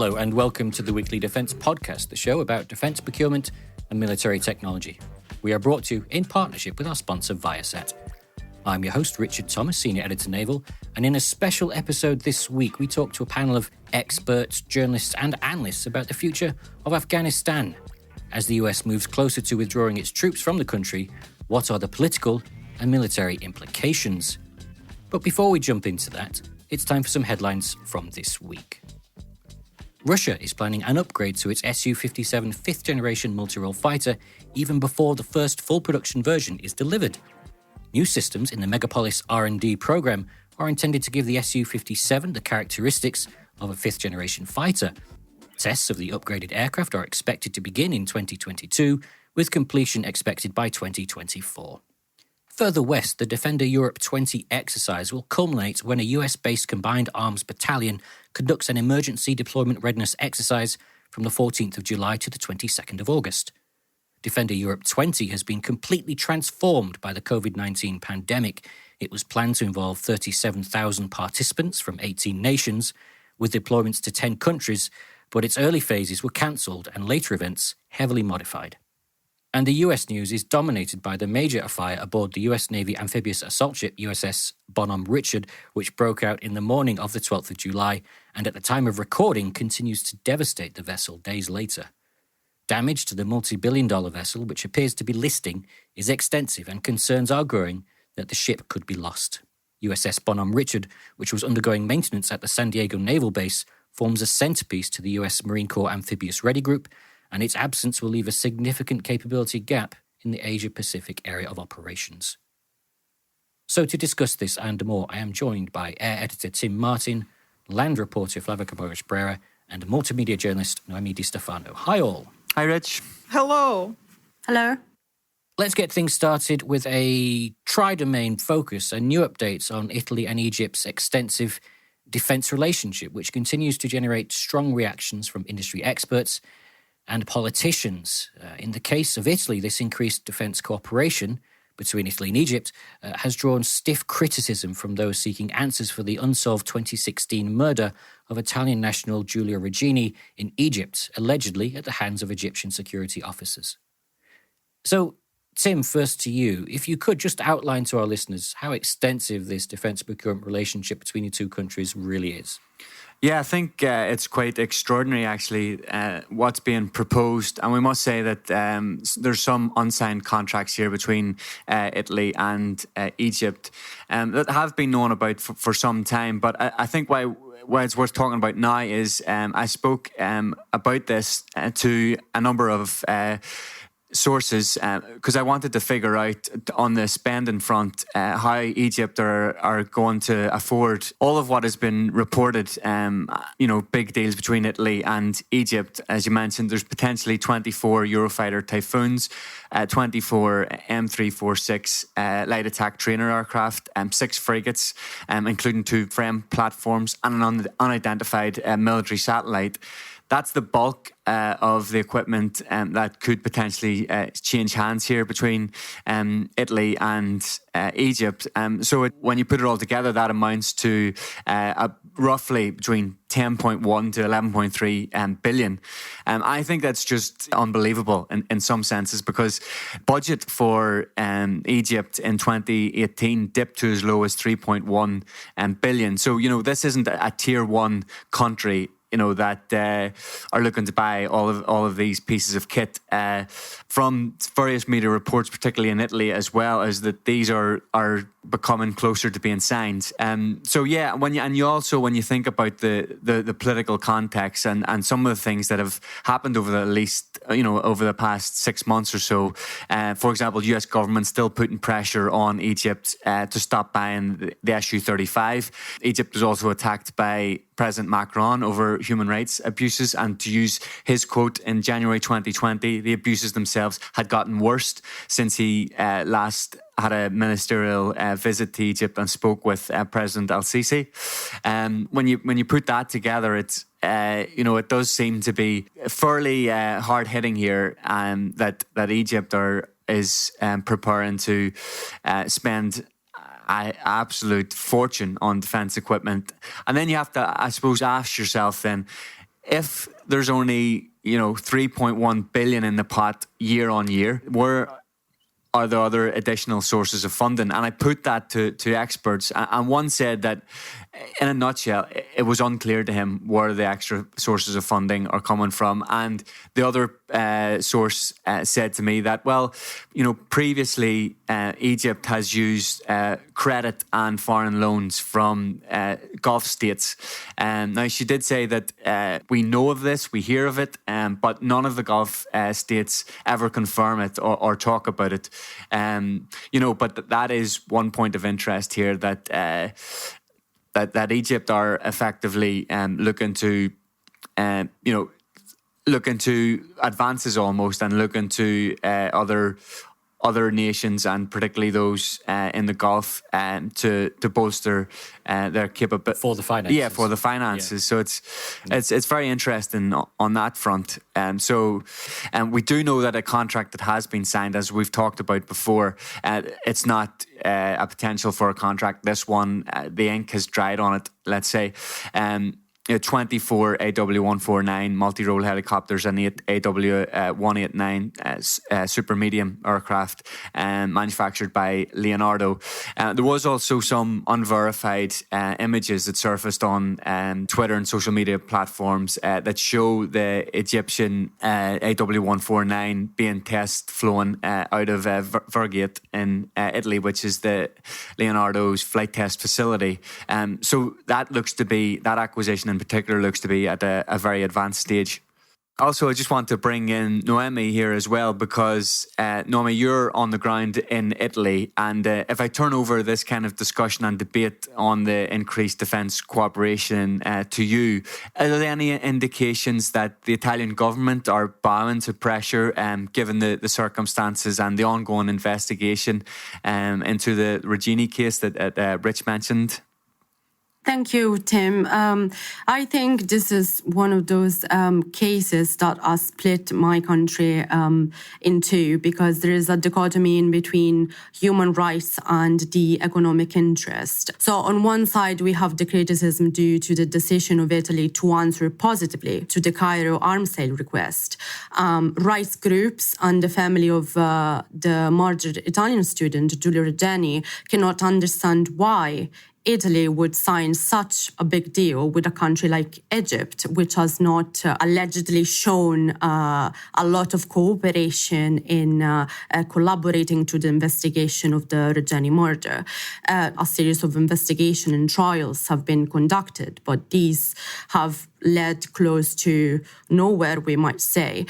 Hello and welcome to the Weekly Defence Podcast, the show about defence procurement and military technology. We are brought to you in partnership with our sponsor Viasat. I'm your host Richard Thomas, Senior Editor Naval, and in a special episode this week we talk to a panel of experts, journalists and analysts about the future of Afghanistan. As the US moves closer to withdrawing its troops from the country, what are the political and military implications? But before we jump into that, it's time for some headlines from this week. Russia is planning an upgrade to its Su-57 fifth-generation multirole fighter even before the first full production version is delivered. New systems in the Megapolis R&D program are intended to give the Su-57 the characteristics of a fifth-generation fighter. Tests of the upgraded aircraft are expected to begin in 2022, with completion expected by 2024. Further west, the Defender Europe 20 exercise will culminate when a US-based combined arms battalion conducts an Emergency Deployment Readiness Exercise from the 14th of July to the 22nd of August. Defender Europe 20 has been completely transformed by the COVID-19 pandemic. It was planned to involve 37,000 participants from 18 nations, with deployments to 10 countries, but its early phases were cancelled and later events heavily modified. And the US news is dominated by the major fire aboard the US Navy amphibious assault ship USS Bonhomme Richard, which broke out in the morning of the 12th of July and at the time of recording continues to devastate the vessel days later. Damage to the multi-billion-dollar vessel, which appears to be listing, is extensive and concerns are growing that the ship could be lost. USS Bonhomme Richard, which was undergoing maintenance at the San Diego Naval Base, forms a centerpiece to the US Marine Corps Amphibious Ready Group, and its absence will leave a significant capability gap in the Asia-Pacific area of operations. So to discuss this and more, I am joined by Air Editor Tim Martin, Land Reporter Flavia Caboras-Brera, and multimedia journalist Noemi Di Stefano. Hi all. Hi Rich. Hello. Hello. Let's get things started with a tri-domain focus and new updates on Italy and Egypt's extensive defence relationship, which continues to generate strong reactions from industry experts and politicians. In the case of Italy, this increased defence cooperation between Italy and Egypt has drawn stiff criticism from those seeking answers for the unsolved 2016 murder of Italian national Giulio Regeni in Egypt, allegedly at the hands of Egyptian security officers. So, Tim, first to you, if you could just outline to our listeners how extensive this defence procurement relationship between the two countries really is. Yeah, I think it's quite extraordinary, actually, what's being proposed. And we must say that there's some unsigned contracts here between Italy and Egypt that have been known about for some time. But I think why it's worth talking about now is I spoke about this to a number of sources because I wanted to figure out on the spending front how Egypt are going to afford all of what has been reported, big deals between Italy and Egypt. As you mentioned, there's potentially 24 Eurofighter Typhoons, 24 M346 light attack trainer aircraft, 6 frigates, including 2 frame platforms and an unidentified military satellite. That's the bulk of the equipment that could potentially change hands here between Italy and Egypt. So when you put it all together, that amounts to roughly between 10.1 to 11.3 billion. I think that's just unbelievable in some senses because budget for Egypt in 2018 dipped to as low as 3.1 billion. So, this isn't a tier 1 country that are looking to buy all of these pieces of kit. From various media reports, particularly in Italy, as well as that these are becoming closer to being signed. So yeah, when you think about the political context and some of the things that have happened over the past 6 months or so. For example, the US government still putting pressure on Egypt to stop buying the Su-35. Egypt was also attacked by President Macron over human rights abuses, and to use his quote in January 2020, the abuses themselves had gotten worse since he last had a ministerial visit to Egypt and spoke with President al-Sisi. When you put that together, it's it does seem to be fairly hard hitting here, that Egypt is preparing to spend an absolute fortune on defence equipment. And then you have to, I suppose, ask yourself then, if there's only 3.1 billion in the pot year on year, where are the other additional sources of funding? And I put that to experts, and one said that, in a nutshell, it was unclear to him where the extra sources of funding are coming from. And the other source said to me that, well, previously Egypt has used credit and foreign loans from Gulf states. Now, she did say that we know of this, we hear of it, but none of the Gulf states ever confirm it or talk about it. But that is one point of interest here, that Egypt are effectively looking to advances almost, and looking to other nations, and particularly those in the Gulf, to bolster their capability for the finances. Yeah, for the finances. Yeah. So it's very interesting on that front. So we do know that a contract that has been signed, as we've talked about before, it's not a potential for a contract. This one, the ink has dried on it, let's say. 24 AW149 multirole helicopters and 8 AW189 super medium aircraft manufactured by Leonardo. There was also some unverified images that surfaced on Twitter and social media platforms that show the Egyptian AW149 being test flown out of Vergate in Italy, which is the Leonardo's flight test facility. So that acquisition in particular looks to be at a very advanced stage. Also, I just want to bring in Noemi here as well, because Noemi, you're on the ground in Italy, and if I turn over this kind of discussion and debate on the increased defence cooperation to you, are there any indications that the Italian government are bowing to pressure, given the circumstances and the ongoing investigation into the Regini case that Rich mentioned? Thank you, Tim. I think this is one of those cases that has split my country in two, because there is a dichotomy in between human rights and the economic interest. So on one side, we have the criticism due to the decision of Italy to answer positively to the Cairo arms sale request. Rights groups and the family of the murdered Italian student, Giulio Regeni, cannot understand why Italy would sign such a big deal with a country like Egypt, which has not allegedly shown a lot of cooperation in collaborating to the investigation of the Regeni murder. A series of investigation and trials have been conducted, but these have led close to nowhere, we might say.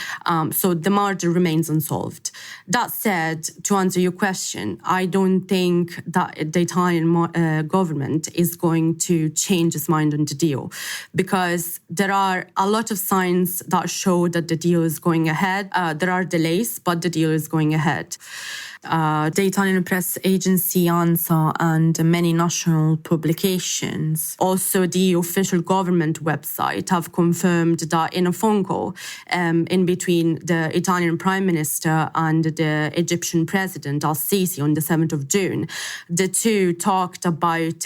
So the murder remains unsolved. That said, to answer your question, I don't think that the Italian government is going to change its mind on the deal, because there are a lot of signs that show that the deal is going ahead. There are delays, but the deal is going ahead. The Italian press agency ANSA and many national publications, also the official government website, have confirmed that in a phone call in between the Italian Prime Minister and the Egyptian President al-Sisi on the 7th of June, the two talked about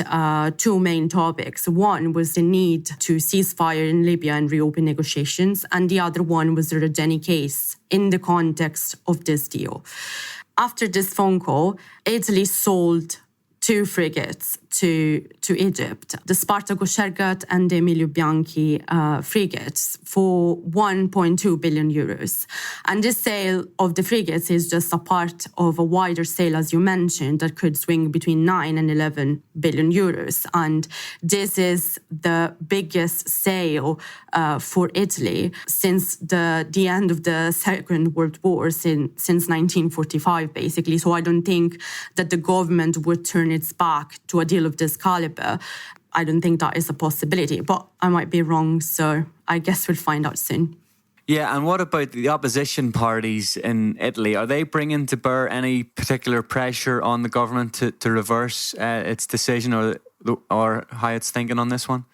two main topics. One was the need to cease fire in Libya and reopen negotiations, and the other one was the Regeni case in the context of this deal. After this phone call, Italy sold two frigates to Egypt, the Spartaco Shergat and the Emilio Bianchi frigates, for 1.2 billion euros. And this sale of the frigates is just a part of a wider sale, as you mentioned, that could swing between 9 and 11 billion euros. And this is the biggest sale for Italy since the end of the Second World War, since 1945, basically. So I don't think that the government would turn its back to a deal of this caliber. I don't think that is a possibility, but I might be wrong, so I guess we'll find out soon. Yeah, and what about the opposition parties in Italy? Are they bringing to bear any particular pressure on the government to reverse its decision or how it's thinking on this one?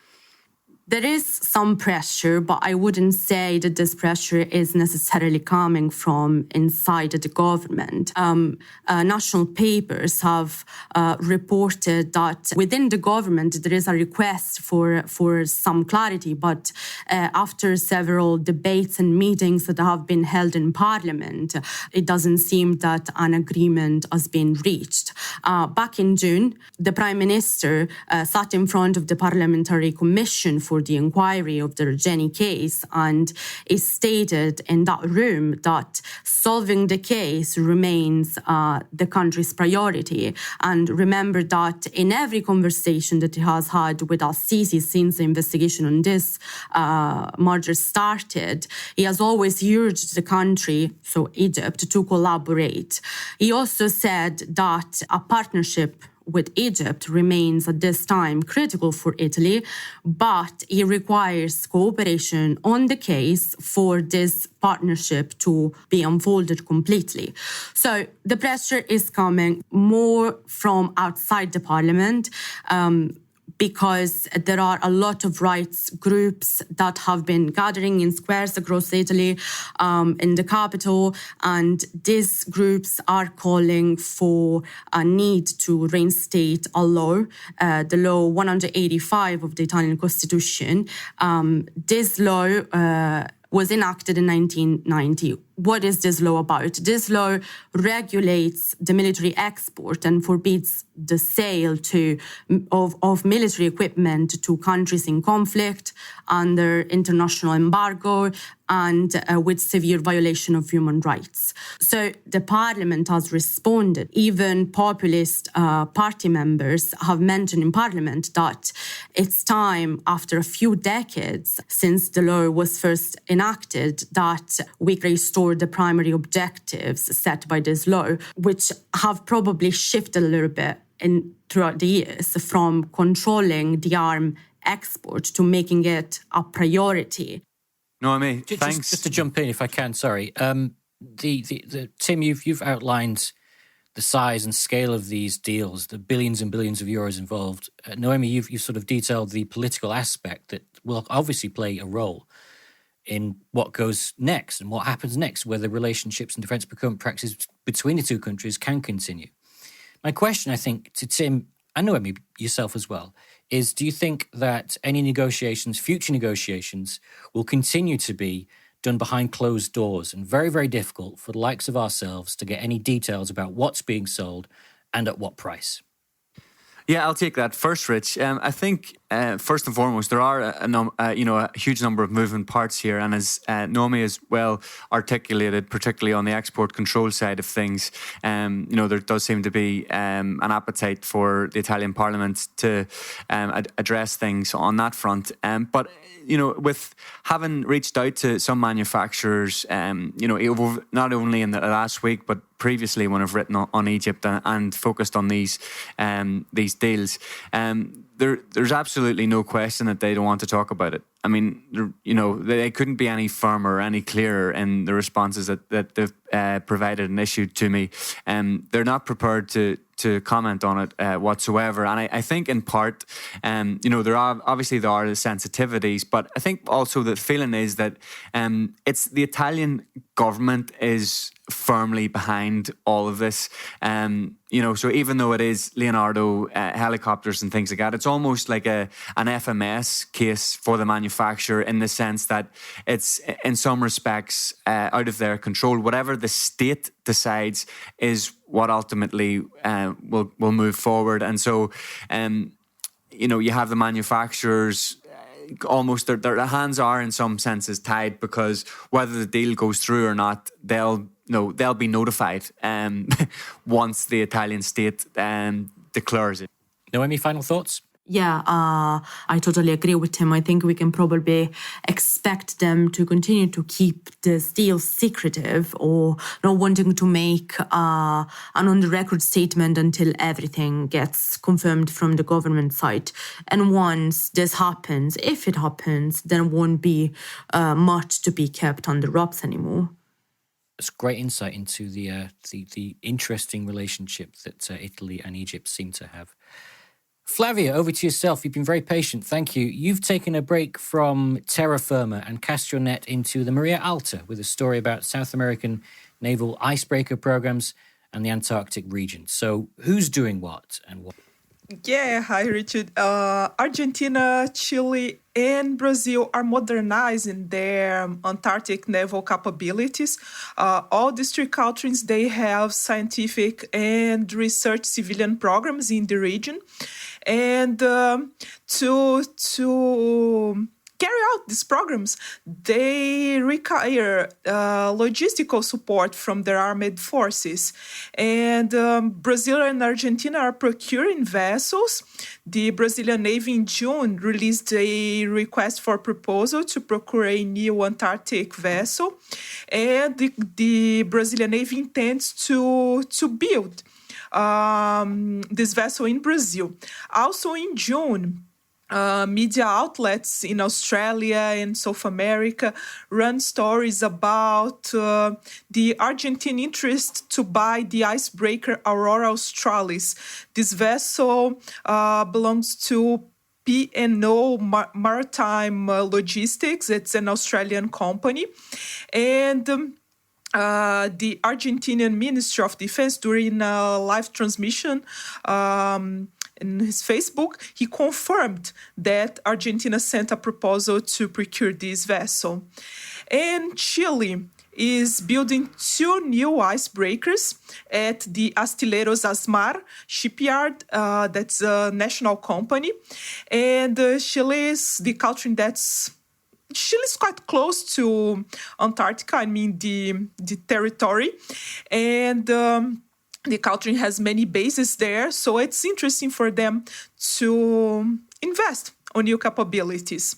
There is some pressure, but I wouldn't say that this pressure is necessarily coming from inside the government. National papers have reported that within the government there is a request for some clarity, but after several debates and meetings that have been held in Parliament, it doesn't seem that an agreement has been reached. Back in June, the Prime Minister sat in front of the Parliamentary Commission for the inquiry of the Regeni case, and it stated in that room that solving the case remains the country's priority. And remember that in every conversation that he has had with Al-Sisi since the investigation on this murder started, he has always urged the country, so Egypt, to collaborate. He also said that a partnership with Egypt remains at this time critical for Italy, but it requires cooperation on the case for this partnership to be unfolded completely. So the pressure is coming more from outside the parliament, because there are a lot of rights groups that have been gathering in squares across Italy, in the capital, and these groups are calling for a need to reinstate a law, the law 185 of the Italian Constitution. This law was enacted in 1990. What is this law about? This law regulates the military export and forbids the sale of military equipment to countries in conflict, under international embargo, and with severe violation of human rights. So the parliament has responded. Even populist party members have mentioned in parliament that it's time, after a few decades since the law was first enacted, that we restore the primary objectives set by this law, which have probably shifted a little bit throughout the years from controlling the arm export to making it a priority. No, I mean, thanks. Just to jump in, if I can, sorry. Tim, you've outlined the size and scale of these deals, the billions and billions of euros involved. Noemi, you've sort of detailed the political aspect that will obviously play a role in what goes next and what happens next, whether relationships and defence procurement practices between the two countries can continue. My question, I think, to Tim and Noemi, yourself as well, is do you think that any negotiations, future negotiations, will continue to be done behind closed doors and very, very difficult for the likes of ourselves to get any details about what's being sold and at what price? Yeah, I'll take that first, Rich. I think first and foremost, there are a huge number of moving parts here, and as Naomi has well articulated, particularly on the export control side of things, there does seem to be an appetite for the Italian Parliament to address things on that front. But with having reached out to some manufacturers, not only in the last week but previously when I've written on Egypt and focused on these deals, there's absolutely no question that they don't want to talk about it. I mean, they couldn't be any firmer or any clearer in the responses that they've provided and issued to me. They're not prepared to comment on it whatsoever. And I think in part, there are the sensitivities, but I think also the feeling is that it's the Italian government is firmly behind all of this. So even though it is Leonardo helicopters and things like that, it's almost like an FMS case for the manufacturer in the sense that it's in some respects out of their control. Whatever the state decides is what ultimately will move forward. And so, you have the manufacturers almost their hands are in some senses tied, because whether the deal goes through or not, they'll be notified once the Italian state declares it. Noemi, final thoughts? Yeah, I totally agree with him. I think we can probably expect them to continue to keep this deal secretive or not wanting to make an on-the-record statement until everything gets confirmed from the government side. And once this happens, if it happens, then won't be much to be kept under wraps anymore. It's great insight into the interesting relationship that Italy and Egypt seem to have. Flavia, over to yourself. You've been very patient. Thank you. You've taken a break from terra firma and cast your net into the Maria Alta with a story about South American naval icebreaker programs and the Antarctic region. So who's doing what and what? Yeah, hi, Richard. Argentina, Chile, and Brazil are modernizing their Antarctic naval capabilities. All these three countries, they have scientific and research civilian programs in the region. And to carry out these programs, they require logistical support from their armed forces. And Brazil and Argentina are procuring vessels. The Brazilian Navy in June released a request for proposal to procure a new Antarctic vessel. And the Brazilian Navy intends to build this vessel in Brazil. Also in June, media outlets in Australia and South America run stories about the Argentine interest to buy the icebreaker Aurora Australis. This vessel belongs to P&O Maritime Logistics. It's an Australian company. And the Argentinian Ministry of Defense, during a live transmission in his Facebook, he confirmed that Argentina sent a proposal to procure this vessel. And Chile is building 2 new icebreakers at the Astilleros Asmar shipyard. That's a national company. And Chile is the country Chile is quite close to Antarctica, the territory. And the country has many bases there, so it's interesting for them to invest on new capabilities.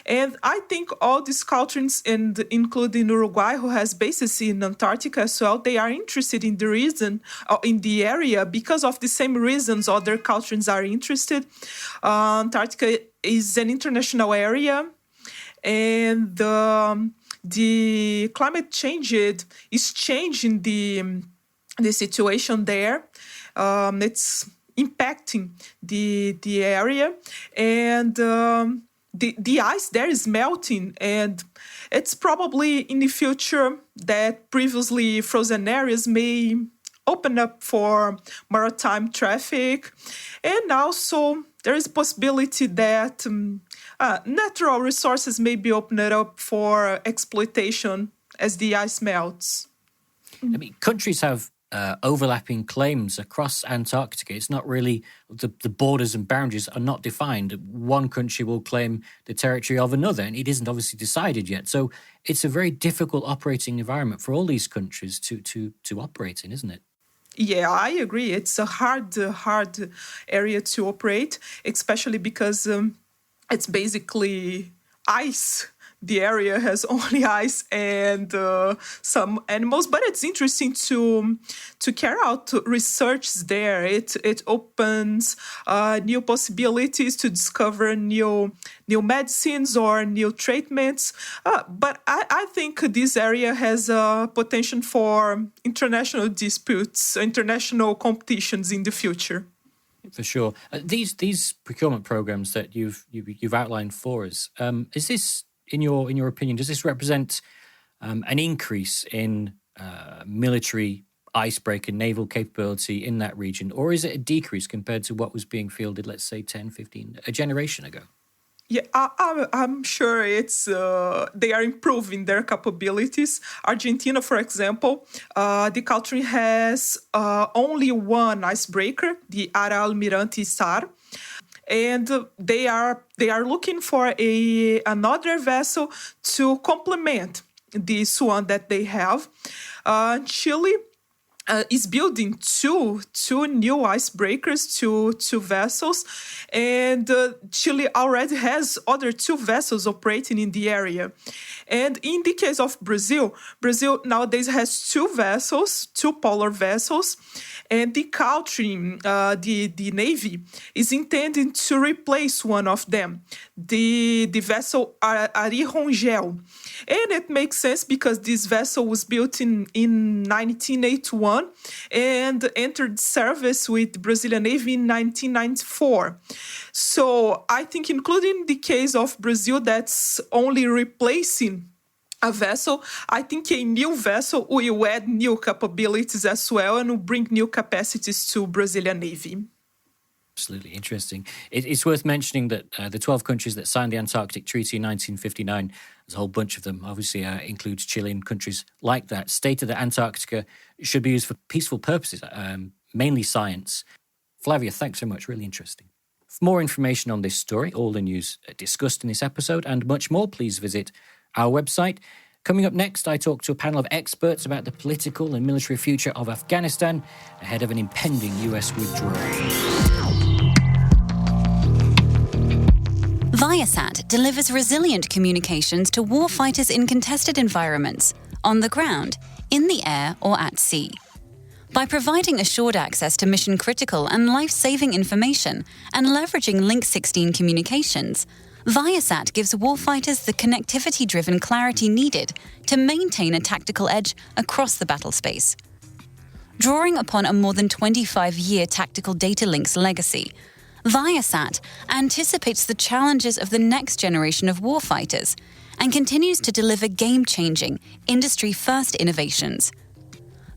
And I think all these countries, and including Uruguay, who has bases in Antarctica as well, they are interested in the region, in the area, because of the same reasons other countries are interested. Antarctica is an international area, and the climate change is changing the situation there. It's impacting the area, and the ice there is melting, and it's probably in the future that previously frozen areas may open up for maritime traffic. And also there is a possibility that natural resources may be opened up for exploitation as the ice melts. I mean, countries have overlapping claims across Antarctica. It's not really, the borders and boundaries are not defined. One country will claim the territory of another, and it isn't obviously decided yet. So it's a very difficult operating environment for all these countries to operate in, isn't it? Yeah, I agree. It's a hard area to operate, especially because it's basically ice. The area has only ice and some animals, but it's interesting to carry out research there. It opens new possibilities to discover new medicines or new treatments. But I think this area has potential for international disputes, international competitions in the future. For sure. These procurement programs that you've outlined for us, is this, in your opinion, does this represent an increase in military icebreaker naval capability in that region, or is it a decrease compared to what was being fielded, let's say, 10, 15, a generation ago? Yeah, I'm sure it's they are improving their capabilities. Argentina, for example, the country has only one icebreaker, the Ara Almirante Sar. And they are looking for another vessel to complement this one that they have. Chile is building two new icebreakers, two vessels, and Chile already has other 2 vessels operating in the area. And in the case of Brazil nowadays has 2 vessels, 2 polar vessels, and the country, the Navy, is intending to replace one of them, the vessel Ari Rongel. And it makes sense because this vessel was built in 1981, 1991 and entered service with the Brazilian Navy in 1994. So I think including the case of Brazil that's only replacing a vessel, I think a new vessel will add new capabilities as well and will bring new capacities to Brazilian Navy. Absolutely interesting. It's worth mentioning that the 12 countries that signed the Antarctic Treaty in 1959, there's a whole bunch of them, obviously includes Chile and countries like that, stated that Antarctica should be used for peaceful purposes, mainly science. Flavia, thanks so much. Really interesting. For more information on this story, all the news discussed in this episode and much more, please visit our website. Coming up next, I talk to a panel of experts about the political and military future of Afghanistan ahead of an impending US withdrawal. Viasat delivers resilient communications to warfighters in contested environments, on the ground, in the air, or at sea. By providing assured access to mission-critical and life-saving information and leveraging Link 16 communications, Viasat gives warfighters the connectivity-driven clarity needed to maintain a tactical edge across the battle space. Drawing upon a more than 25-year tactical data links legacy, Viasat anticipates the challenges of the next generation of warfighters and continues to deliver game-changing, industry-first innovations.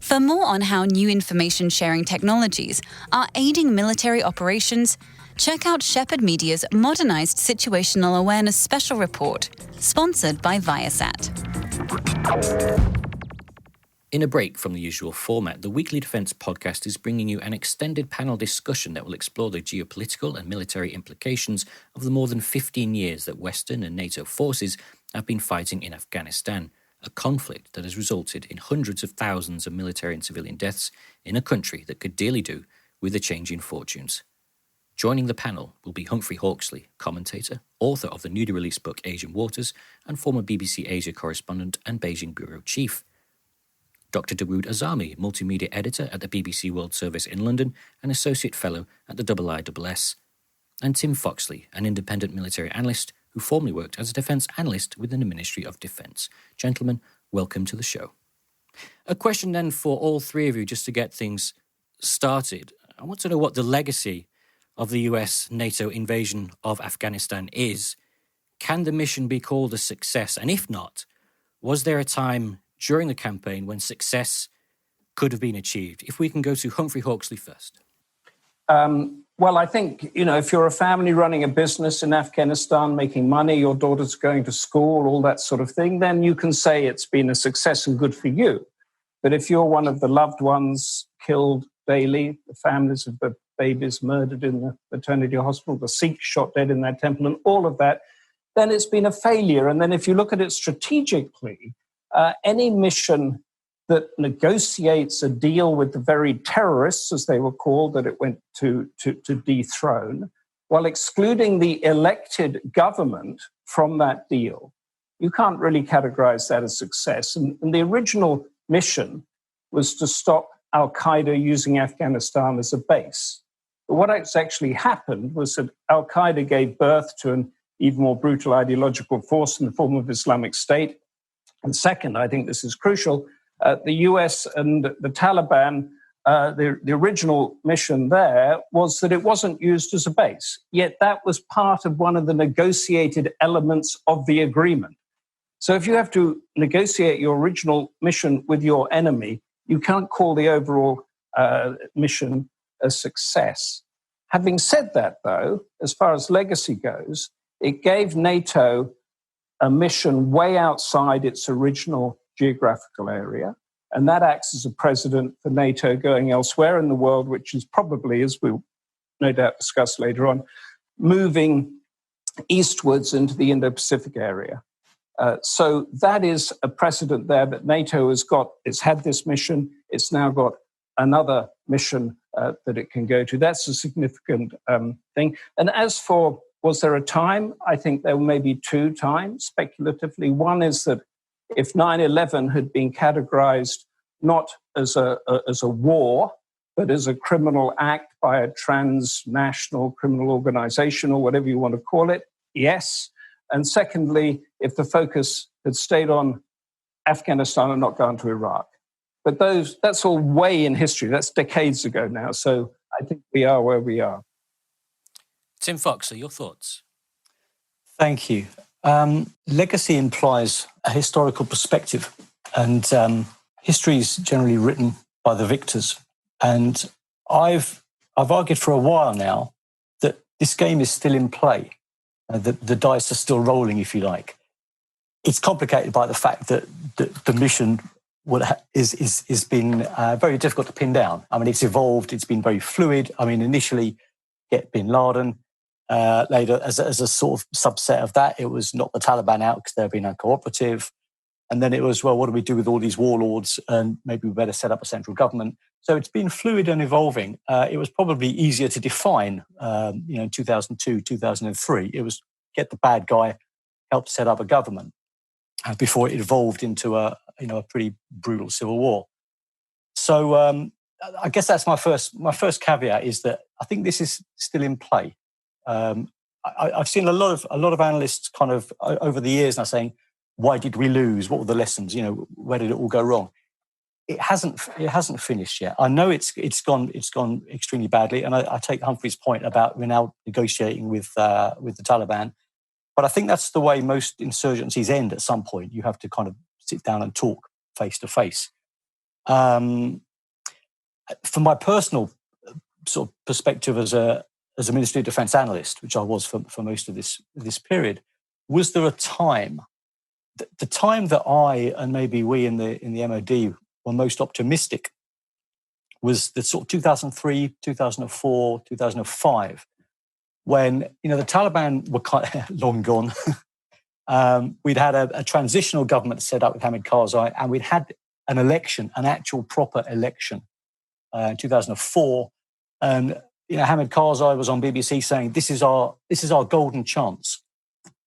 For more on how new information-sharing technologies are aiding military operations, check out Shephard Media's modernized situational awareness special report, sponsored by Viasat. In a break from the usual format, the Weekly Defence podcast is bringing you an extended panel discussion that will explore the geopolitical and military implications of the more than 15 years that Western and NATO forces have been fighting in Afghanistan, a conflict that has resulted in hundreds of thousands of military and civilian deaths in a country that could dearly do with the changing fortunes. Joining the panel will be Humphrey Hawksley, commentator, author of the newly released book Asian Waters, and former BBC Asia correspondent and Beijing bureau chief. Dr. Dawood Azami, multimedia editor at the BBC World Service in London and associate fellow at the IISS. And Tim Foxley, an independent military analyst who formerly worked as a defence analyst within the Ministry of Defence. Gentlemen, welcome to the show. A question then for all three of you, just to get things started. I want to know what the legacy of the US-NATO invasion of Afghanistan is. Can the mission be called a success? And if not, was there a time during the campaign when success could have been achieved? If we can go to Humphrey Hawksley first. Well, I think, if you're a family running a business in Afghanistan, making money, your daughter's going to school, all that sort of thing, then you can say it's been a success and good for you. But if you're one of the loved ones killed daily, the families of the babies murdered in the maternity hospital, the Sikhs shot dead in that temple, and all of that, then it's been a failure. And then if you look at it strategically, any mission that negotiates a deal with the very terrorists, as they were called, that it went to dethrone, while excluding the elected government from that deal, you can't really categorize that as success. And the original mission was to stop al-Qaeda using Afghanistan as a base. But what has actually happened was that al-Qaeda gave birth to an even more brutal ideological force in the form of Islamic State. And second, I think this is crucial, the US and the Taliban, the original mission there was that it wasn't used as a base. Yet that was part of one of the negotiated elements of the agreement. So if you have to negotiate your original mission with your enemy, you can't call the overall mission a success. Having said that, though, as far as legacy goes, it gave NATO a mission way outside its original geographical area. And that acts as a precedent for NATO going elsewhere in the world, which is probably, as we'll no doubt discuss later on, moving eastwards into the Indo-Pacific area. So that is a precedent there that NATO has got. It's had this mission. It's now got another mission that it can go to. That's a significant thing. And as for, was there a time? I think there may be two times, speculatively. One is that if 9/11 had been categorized not as a war, but as a criminal act by a transnational criminal organization or whatever you want to call it, yes. And secondly, if the focus had stayed on Afghanistan and not gone to Iraq. But that's all way in history. That's decades ago now. So I think we are where we are. Tim Foxer, your thoughts? Thank you. Legacy implies a historical perspective, and history is generally written by the victors. And I've argued for a while now that this game is still in play. The dice are still rolling, if you like. It's complicated by the fact that the mission is been very difficult to pin down. I mean, it's evolved. It's been very fluid. I mean, initially, get bin Laden. Later, as a sort of subset of that, it was knock the Taliban out because they're being uncooperative. And then it was, well, what do we do with all these warlords? And maybe we better set up a central government. So it's been fluid and evolving. It was probably easier to define, in 2002, 2003. It was get the bad guy, help set up a government before it evolved into a pretty brutal civil war. So I guess that's my first caveat is that I think this is still in play. I've seen a lot of analysts kind of over the years now saying, why did we lose? What were the lessons? Where did it all go wrong? It hasn't finished yet. I know it's gone extremely badly, and I take Humphrey's point about we're now negotiating with the Taliban. But I think that's the way most insurgencies end at some point. You have to kind of sit down and talk face to face. From my personal sort of perspective as a Ministry of Defence analyst, which I was for most of this period, was there a time, the time that I and maybe we in the MOD were most optimistic was the sort of 2003, 2004, 2005, when the Taliban were kind of long gone. We'd had a transitional government set up with Hamid Karzai, and we'd had an election, an actual proper election, in 2004, and Hamid Karzai was on BBC saying, "This is our golden chance,"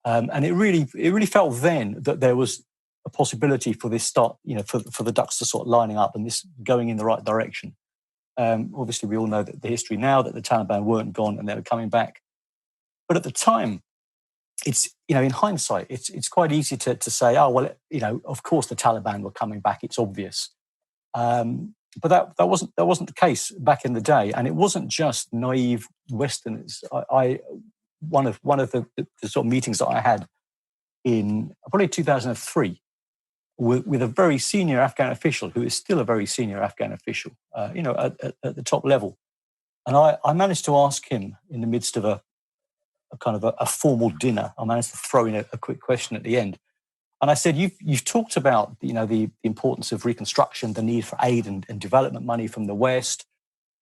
and it really felt then that there was a possibility for this start, for the ducks to sort of lining up and this going in the right direction. Obviously, we all know that the history now that the Taliban weren't gone and they were coming back, but at the time, it's in hindsight, it's quite easy to say, oh well, of course the Taliban were coming back. It's obvious. But that wasn't the case back in the day, and it wasn't just naive Westerners. One of the sort of meetings that I had in probably 2003 with a very senior Afghan official who is still a very senior Afghan official, at the top level, and I managed to ask him in the midst of a kind of a formal dinner. I managed to throw in a quick question at the end. And I said, you've talked about the importance of reconstruction, the need for aid and development money from the West,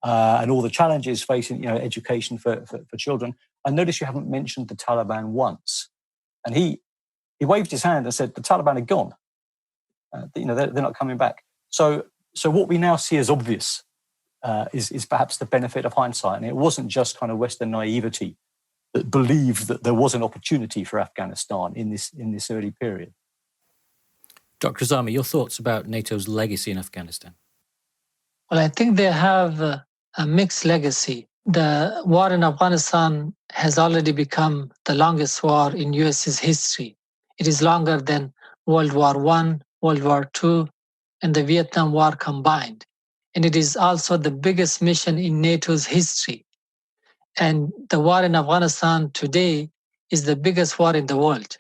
and all the challenges facing education for children. I noticed you haven't mentioned the Taliban once. And he waved his hand and said, the Taliban are gone. They're not coming back. So what we now see as obvious is perhaps the benefit of hindsight. And it wasn't just kind of Western naivety that believed that there was an opportunity for Afghanistan in this early period. Dr. Zami, your thoughts about NATO's legacy in Afghanistan? Well, I think they have a mixed legacy. The war in Afghanistan has already become the longest war in US's history. It is longer than World War I, World War II, and the Vietnam War combined. And it is also the biggest mission in NATO's history. And the war in Afghanistan today is the biggest war in the world.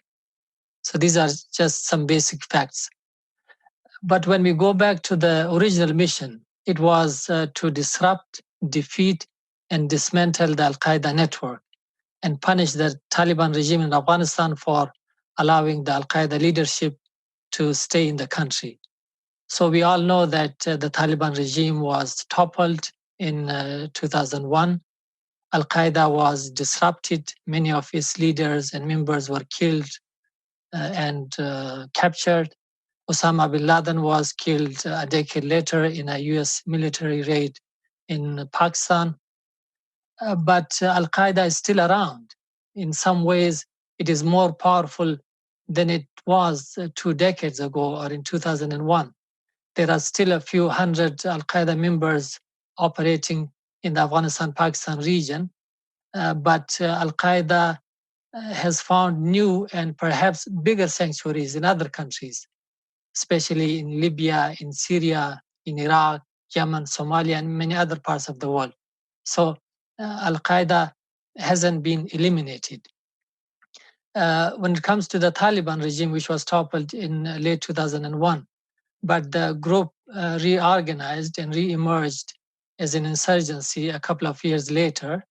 So these are just some basic facts. But when we go back to the original mission, it was to disrupt, defeat, and dismantle the Al-Qaeda network and punish the Taliban regime in Afghanistan for allowing the Al-Qaeda leadership to stay in the country. So we all know that the Taliban regime was toppled in 2001. Al-Qaeda was disrupted. Many of its leaders and members were killed and captured. Osama bin Laden was killed a decade later in a US military raid in Pakistan. But Al-Qaeda is still around. In some ways, it is more powerful than it was 2 decades ago or in 2001. There are still a few hundred Al-Qaeda members operating in the Afghanistan-Pakistan region, but Al-Qaeda has found new and perhaps bigger sanctuaries in other countries, especially in Libya, in Syria, in Iraq, Yemen, Somalia, and many other parts of the world. So Al-Qaeda hasn't been eliminated. When it comes to the Taliban regime, which was toppled in late 2001, but the group reorganized and re-emerged as an insurgency a couple of years later.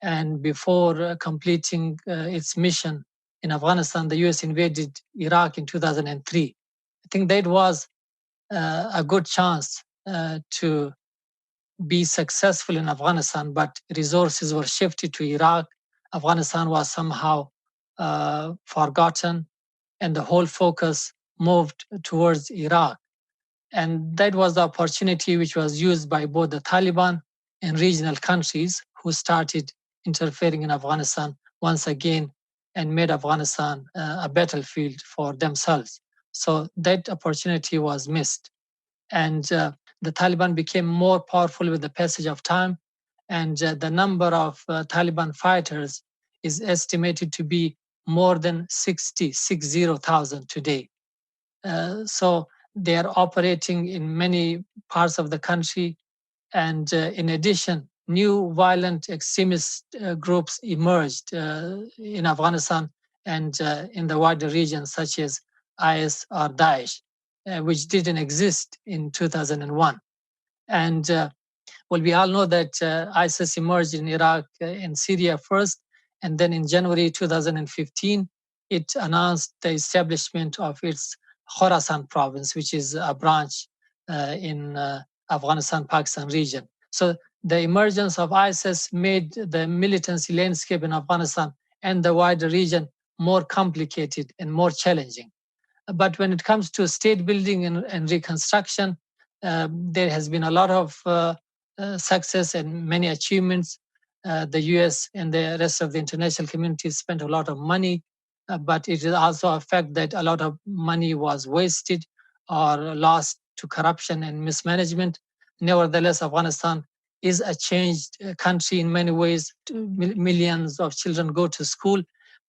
And before completing its mission in Afghanistan, the US invaded Iraq in 2003. I think that was a good chance to be successful in Afghanistan, but resources were shifted to Iraq. Afghanistan was somehow forgotten, and the whole focus moved towards Iraq. And that was the opportunity which was used by both the Taliban and regional countries who started interfering in Afghanistan once again and made Afghanistan a battlefield for themselves. So that opportunity was missed. And the Taliban became more powerful with the passage of time. And the number of Taliban fighters is estimated to be more than 60,000 today. So they are operating in many parts of the country. And in addition, new violent extremist groups emerged in Afghanistan and in the wider region, such as IS or Daesh, which didn't exist in 2001. And well, we all know that ISIS emerged in Iraq and Syria first, and then in January 2015, it announced the establishment of its Khorasan province, which is a branch in Afghanistan-Pakistan region. So the emergence of ISIS made the militancy landscape in Afghanistan and the wider region more complicated and more challenging. But when it comes to state building and reconstruction, there has been a lot of success and many achievements. The US and the rest of the international community spent a lot of money, but it is also a fact that a lot of money was wasted or lost to corruption and mismanagement. Nevertheless, Afghanistan is a changed country in many ways. Millions of children go to school.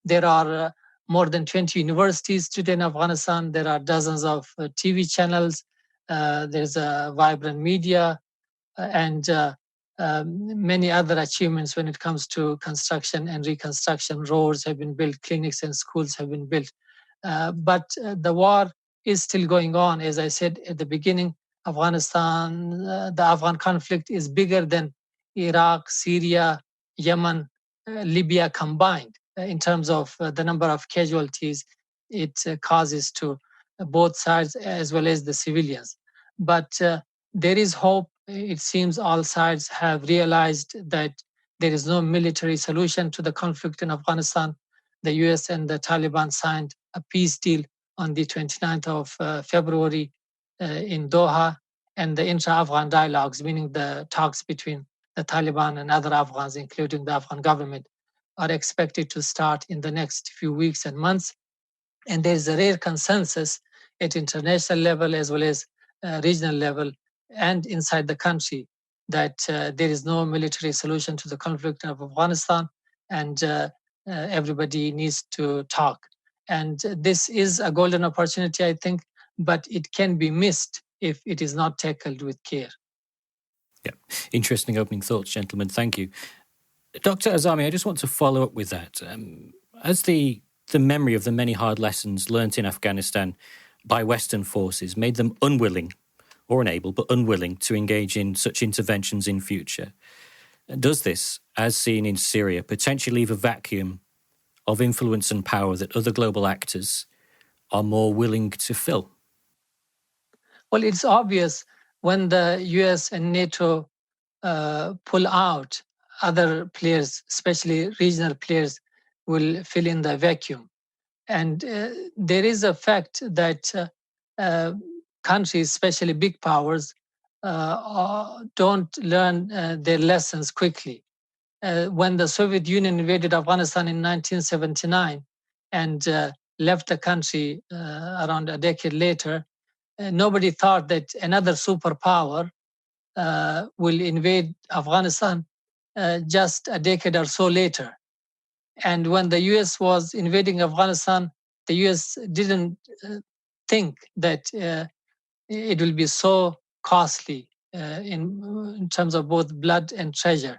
There are more than 20 universities today in Afghanistan. There are dozens of TV channels. There's a vibrant media and many other achievements when it comes to construction and reconstruction. Roads have been built, clinics and schools have been built. But the war is still going on. As I said at the beginning, Afghanistan, the Afghan conflict is bigger than Iraq, Syria, Yemen, Libya combined in terms of the number of casualties it causes to both sides as well as the civilians. But there is hope. It seems all sides have realized that there is no military solution to the conflict in Afghanistan. The US and the Taliban signed a peace deal on the 29th of February in Doha, and the intra-Afghan dialogues, meaning the talks between the Taliban and other Afghans, including the Afghan government, are expected to start in the next few weeks and months. And there is a rare consensus at international level as well as regional level and inside the country that there is no military solution to the conflict of Afghanistan, and everybody needs to talk. And this is a golden opportunity, I think, but it can be missed if it is not tackled with care. Yeah, interesting opening thoughts, gentlemen. Thank you. Dr. Azami, I just want to follow up with that. As the memory of the many hard lessons learnt in Afghanistan by Western forces made them unwilling, or unable, but unwilling to engage in such interventions in future, does this, as seen in Syria, potentially leave a vacuum of influence and power that other global actors are more willing to fill? Well, it's obvious when the US and NATO pull out, other players, especially regional players, will fill in the vacuum. And there is a fact that countries, especially big powers, don't learn their lessons quickly. When the Soviet Union invaded Afghanistan in 1979 and left the country around a decade later, nobody thought that another superpower will invade Afghanistan just a decade or so later. And when the US was invading Afghanistan, the US didn't think that it will be so costly in terms of both blood and treasure.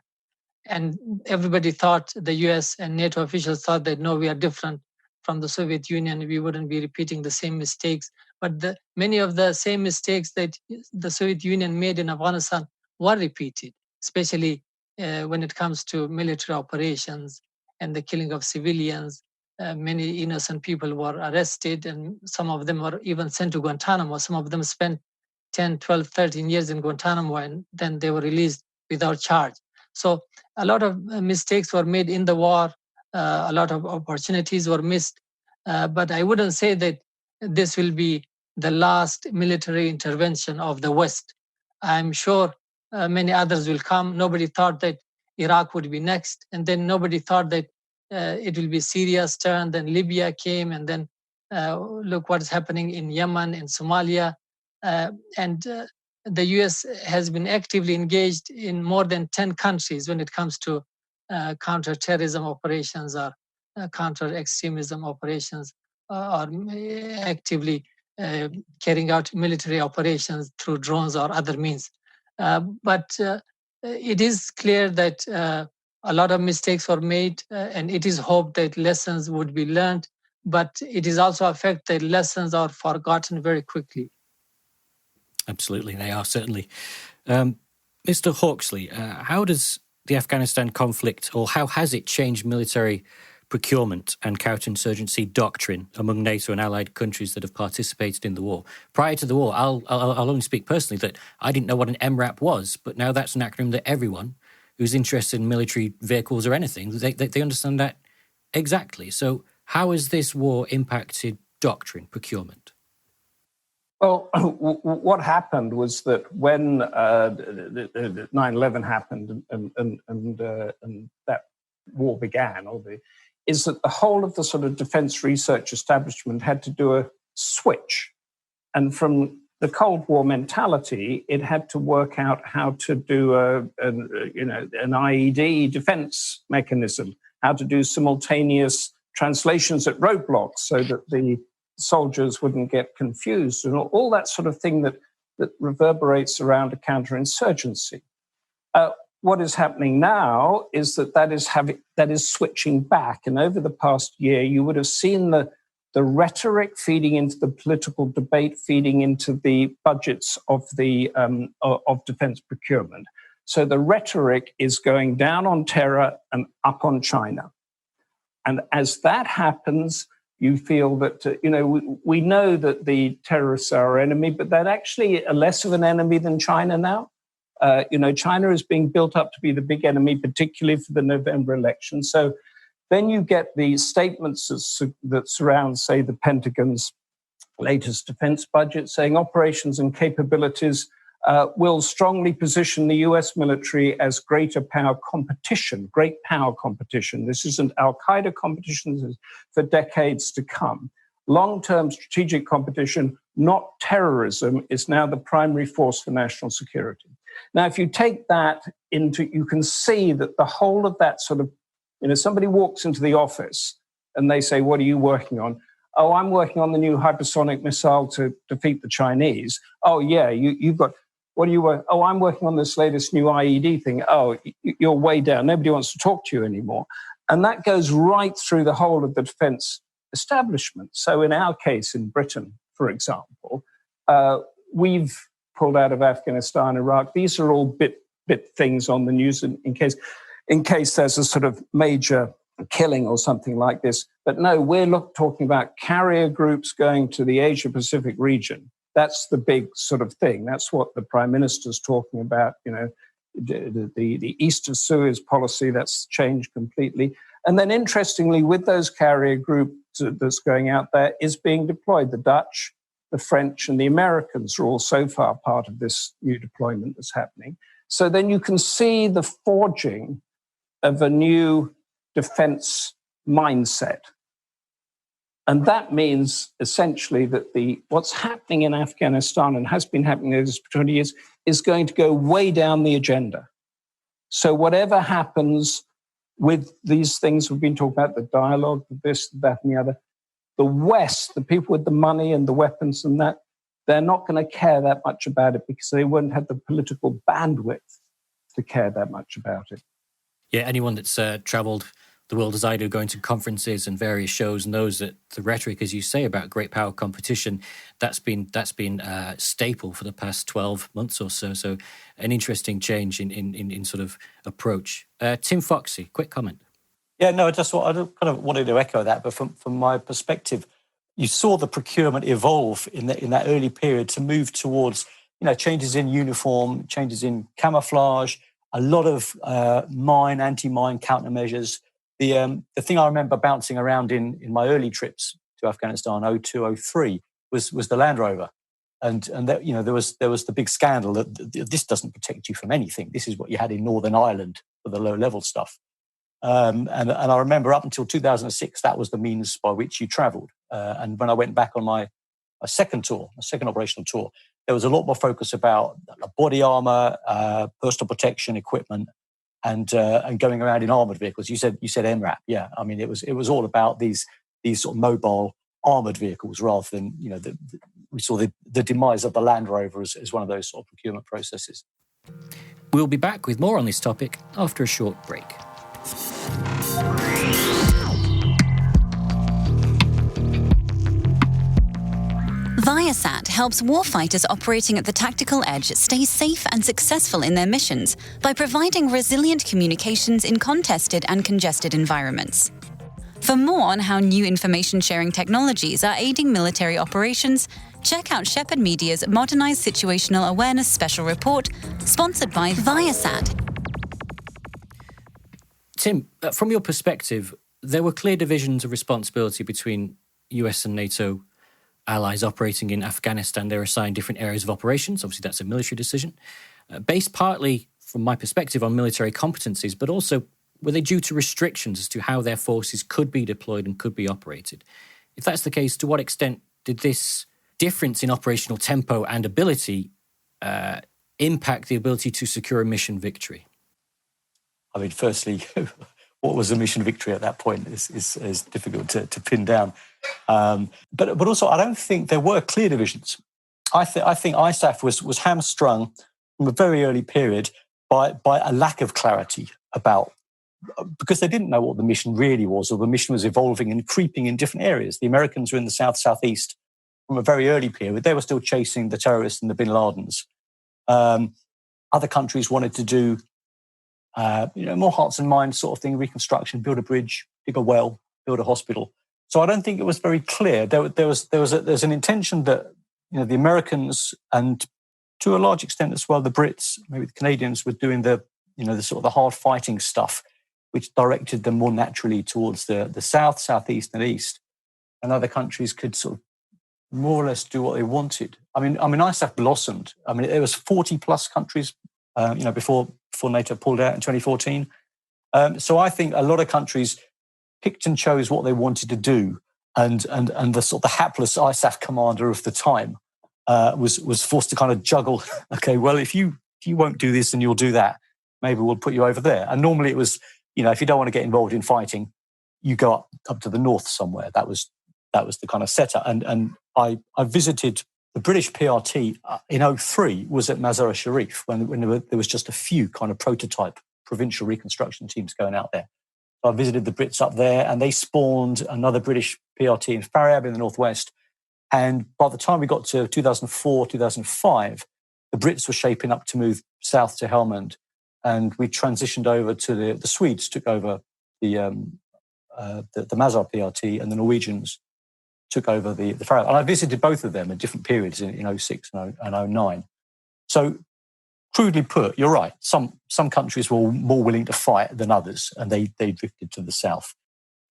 And everybody thought, the US and NATO officials thought that, no, we are different from the Soviet Union. We wouldn't be repeating the same mistakes. But many of the same mistakes that the Soviet Union made in Afghanistan were repeated, especially when it comes to military operations and the killing of civilians. Many innocent people were arrested, and some of them were even sent to Guantanamo. Some of them spent 10, 12, 13 years in Guantanamo, and then they were released without charge. So a lot of mistakes were made in the war. A lot of opportunities were missed. But I wouldn't say that this will be the last military intervention of the West. I'm sure many others will come. Nobody thought that Iraq would be next. And then nobody thought that it will be Syria's turn. Then Libya came. And then look what is happening in Yemen, in Somalia. And the US has been actively engaged in more than 10 countries when it comes to counter-terrorism operations or counter-extremism operations, or actively carrying out military operations through drones or other means. But it is clear that a lot of mistakes were made, and it is hoped that lessons would be learned, but it is also a fact that lessons are forgotten very quickly. Absolutely, they are, certainly. Mr. Hawksley, how does the Afghanistan conflict, or how has it changed military procurement and counterinsurgency doctrine among NATO and allied countries that have participated in the war? Prior to the war, I'll only speak personally that I didn't know what an MRAP was, but now that's an acronym that everyone who's interested in military vehicles or anything, they understand that exactly. So how has this war impacted doctrine, procurement? Well, what happened was that when 9/11 happened and that war began, is that the whole of the sort of defense research establishment had to do a switch. And from the Cold War mentality, it had to work out how to do an IED defense mechanism, how to do simultaneous translations at roadblocks so that the soldiers wouldn't get confused, and all that sort of thing that reverberates around a counterinsurgency. What is happening now is that is switching back. And over the past year, you would have seen the rhetoric feeding into the political debate, feeding into the budgets of the of defense procurement. So the rhetoric is going down on terror and up on China. And as that happens, you feel that, we know that the terrorists are our enemy, but they're actually less of an enemy than China now. China is being built up to be the big enemy, particularly for the November election. So then you get the statements that surround, say, the Pentagon's latest defense budget, saying operations and capabilities will strongly position the US military as great power competition. This isn't Al-Qaeda competition, this is for decades to come. Long-term strategic competition, not terrorism, is now the primary force for national security. Now, if you take that you can see that the whole of that sort of, somebody walks into the office and they say, what are you working on? Oh, I'm working on the new hypersonic missile to defeat the Chinese. Oh, yeah, you've got... What do you work? Oh, I'm working on this latest new IED thing. Oh, you're way down. Nobody wants to talk to you anymore. And that goes right through the whole of the defense establishment. So in our case, in Britain, for example, we've pulled out of Afghanistan, Iraq. These are all bit things on the news in case there's a sort of major killing or something like this. But no, we're talking about carrier groups going to the Asia-Pacific region. That's the big sort of thing. That's what the Prime Minister's talking about, the East of Suez policy, that's changed completely. And then interestingly, with those carrier groups that's going out there is being deployed. The Dutch, the French, and the Americans are all so far part of this new deployment that's happening. So then you can see the forging of a new defense mindset. And that means essentially that what's happening in Afghanistan and has been happening over 20 years is going to go way down the agenda. So whatever happens with these things we've been talking about, the dialogue, this, that, and the other, the West, the people with the money and the weapons and that, they're not going to care that much about it because they won't have the political bandwidth to care that much about it. Yeah, anyone that's travelled the world as I do, going to conferences and various shows, knows that the rhetoric, as you say, about great power competition, that's been staple for the past 12 months or so. So an interesting change in sort of approach. Tim Foxy, quick comment. Yeah, no, I kind of wanted to echo that, but from my perspective, you saw the procurement evolve in that early period to move towards, changes in uniform, changes in camouflage, a lot of anti-mine countermeasures. The thing I remember bouncing around in my early trips to Afghanistan, 2002, 2003, was the Land Rover, and that, there was the big scandal that this doesn't protect you from anything. This is what you had in Northern Ireland for the low level stuff, and I remember up until 2006 that was the means by which you travelled. And when I went back on my second operational tour, there was a lot more focus about body armour, personal protection equipment. And going around in armoured vehicles. You said MRAP, yeah. I mean, it was all about these sort of mobile armoured vehicles rather than we saw the demise of the Land Rover as one of those sort of procurement processes. We'll be back with more on this topic after a short break. Viasat helps warfighters operating at the tactical edge stay safe and successful in their missions by providing resilient communications in contested and congested environments. For more on how new information sharing technologies are aiding military operations, check out Shephard Media's Modernized Situational Awareness Special Report, sponsored by Viasat. Tim, from your perspective, there were clear divisions of responsibility between US and NATO allies operating in Afghanistan. They're assigned different areas of operations. Obviously, that's a military decision, based partly, from my perspective, on military competencies, but also were they due to restrictions as to how their forces could be deployed and could be operated? If that's the case, to what extent did this difference in operational tempo and ability impact the ability to secure a mission victory? I mean, firstly, what was a mission victory at that point is difficult to pin down. But also, I don't think there were clear divisions. I think ISAF was hamstrung from a very early period by a lack of clarity about, because they didn't know what the mission really was, or the mission was evolving and creeping in different areas. The Americans were in the southeast from a very early period. They were still chasing the terrorists and the bin Ladens. Other countries wanted to do more hearts and minds sort of thing, reconstruction, build a bridge, dig a well, build a hospital. So I don't think it was very clear. There's an intention that the Americans, and to a large extent as well the Brits, maybe the Canadians, were doing the sort of the hard fighting stuff, which directed them more naturally towards the south, southeast, and east, and other countries could sort of more or less do what they wanted. I mean, ISAF blossomed. I mean, there was 40 plus countries, before NATO pulled out in 2014. So I think a lot of countries picked and chose what they wanted to do, and the sort of the hapless ISAF commander of the time was forced to kind of juggle. Okay, well, if you won't do this and you'll do that, maybe we'll put you over there. And normally it was, if you don't want to get involved in fighting, you go up to the north somewhere. That was the kind of setup. And I visited the British PRT in 2003 was at Mazar-e-Sharif when there was just a few kind of prototype provincial reconstruction teams going out there. So I visited the Brits up there, and they spawned another British PRT in Faryab in the northwest. And by the time we got to 2004, 2005, the Brits were shaping up to move south to Helmand, and we transitioned over to the Swedes took over the Mazar PRT, and the Norwegians took over the Faryab. And I visited both of them at different periods in 2006 and 2009. So, crudely put, you're right. Some countries were more willing to fight than others, and they drifted to the south.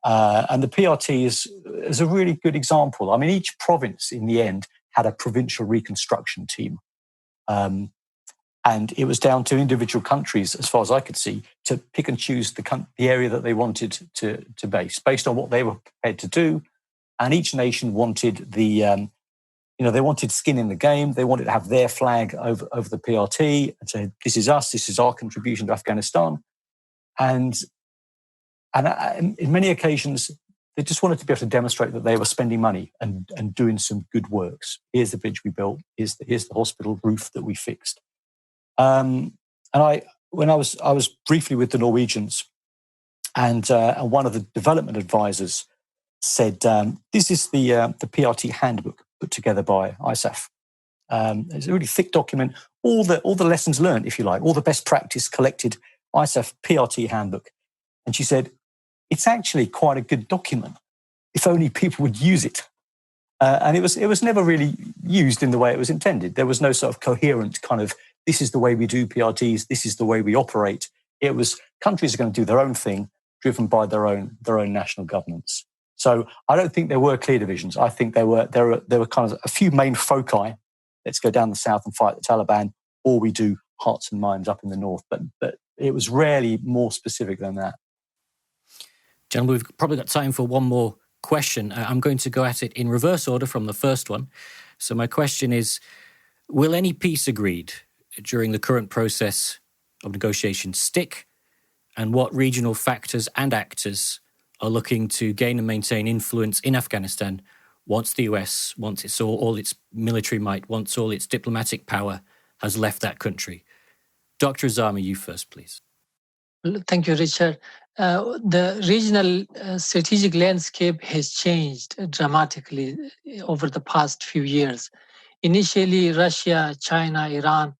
And the PRT is a really good example. I mean, each province in the end had a provincial reconstruction team. And it was down to individual countries, as far as I could see, to pick and choose the area that they wanted to base, based on what they were prepared to do. And each nation wanted they wanted skin in the game. They wanted to have their flag over the PRT and say, this is us, this is our contribution to Afghanistan. And in many occasions, They just wanted to be able to demonstrate that they were spending money and doing some good works. Here's the bridge we built. Here's the hospital roof that we fixed. And when I was briefly with the Norwegians, and one of the development advisors said, "This is the PRT handbook put together by ISAF. It's a really thick document. All the lessons learned, if you like, all the best practice collected. ISAF PRT handbook." And she said, "It's actually quite a good document, if only people would use it." And it was never really used in the way it was intended. There was no sort of coherent kind of, this is the way we do PRTs, this is the way we operate. It was countries are going to do their own thing, driven by their own national governments. So I don't think there were clear divisions. I think there were kind of a few main foci. Let's go down the south and fight the Taliban, or we do hearts and minds up in the north. But it was rarely more specific than that. Gentlemen, we've probably got time for one more question. I'm going to go at it in reverse order from the first one. So my question is, will any peace agreed during the current process of negotiation stick? And what regional factors and actors are looking to gain and maintain influence in Afghanistan once the US, once it's all its military might, once all its diplomatic power has left that country? Dr. Azami, you first, please. Thank you, Richard. The regional strategic landscape has changed dramatically over the past few years. Initially, Russia, China, Iran,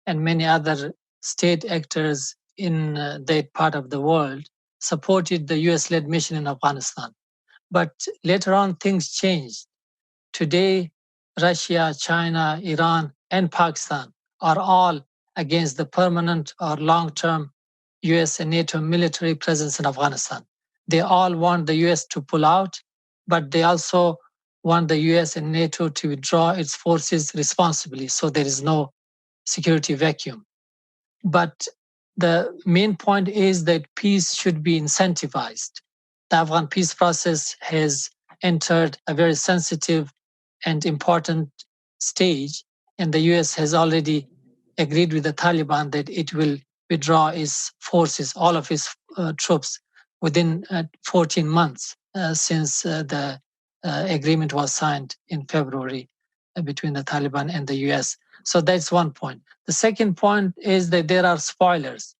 and many other state actors in that part of the world supported the US-led mission in Afghanistan. But later on, things changed. Today, Russia, China, Iran, and Pakistan are all against the permanent or long-term US and NATO military presence in Afghanistan. They all want the US to pull out, but they also want the US and NATO to withdraw its forces responsibly, so there is no security vacuum. But the main point is that peace should be incentivized. The Afghan peace process has entered a very sensitive and important stage, and the US has already agreed with the Taliban that it will withdraw its forces, all of its troops, within 14 months since the agreement was signed in February between the Taliban and the US. So that's one point. The second point is that there are spoilers.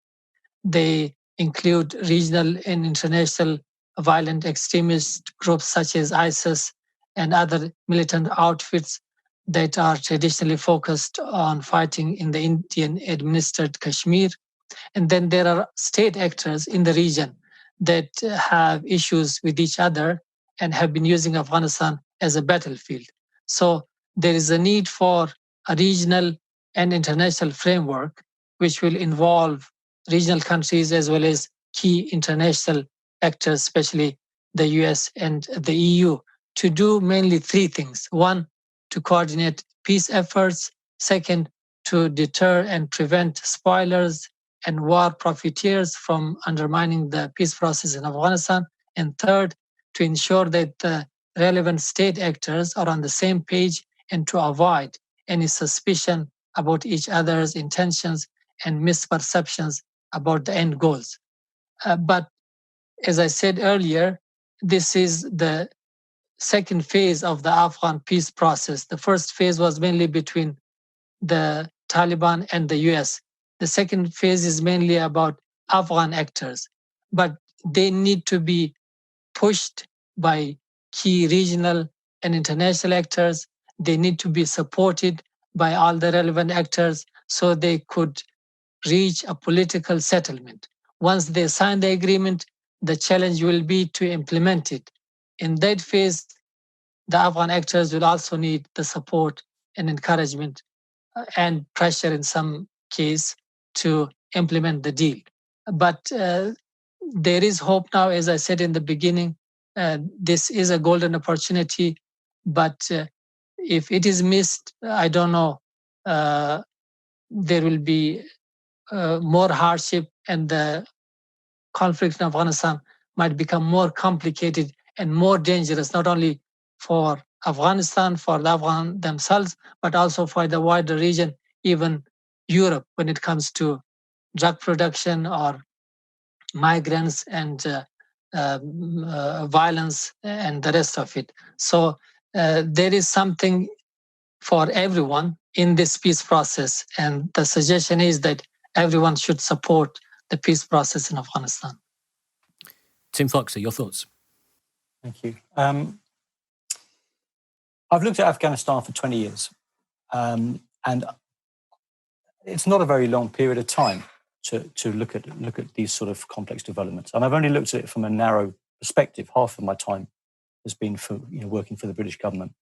They include regional and international violent extremist groups such as ISIS and other militant outfits that are traditionally focused on fighting in the Indian-administered Kashmir. And then there are state actors in the region that have issues with each other and have been using Afghanistan as a battlefield. So there is a need for a regional and international framework which will involve regional countries as well as key international actors, especially the US and the EU, to do mainly three things. One, to coordinate peace efforts. Second, to deter and prevent spoilers and war profiteers from undermining the peace process in Afghanistan. And third, to ensure that the relevant state actors are on the same page and to avoid any suspicion about each other's intentions and misperceptions about the end goals. But as I said earlier, this is the second phase of the Afghan peace process. The first phase was mainly between the Taliban and the US. The second phase is mainly about Afghan actors, but they need to be pushed by key regional and international actors. They need to be supported by all the relevant actors so they could reach a political settlement. Once they sign the agreement, the challenge will be to implement it. In that phase, the Afghan actors will also need the support and encouragement and pressure in some case to implement the deal. But there is hope now, as I said in the beginning. This is a golden opportunity, but if it is missed, I don't know, there will be more hardship and the conflict in Afghanistan might become more complicated and more dangerous, not only for Afghanistan, for the Afghan themselves, but also for the wider region, even Europe, when it comes to drug production or migrants and violence and the rest of it. So there is something for everyone in this peace process. And the suggestion is that everyone should support the peace process in Afghanistan. Tim Foxer, your thoughts? Thank you. I've looked at Afghanistan for 20 years, and it's not a very long period of time to look at these sort of complex developments. And I've only looked at it from a narrow perspective. Half of my time has been for working for the British government.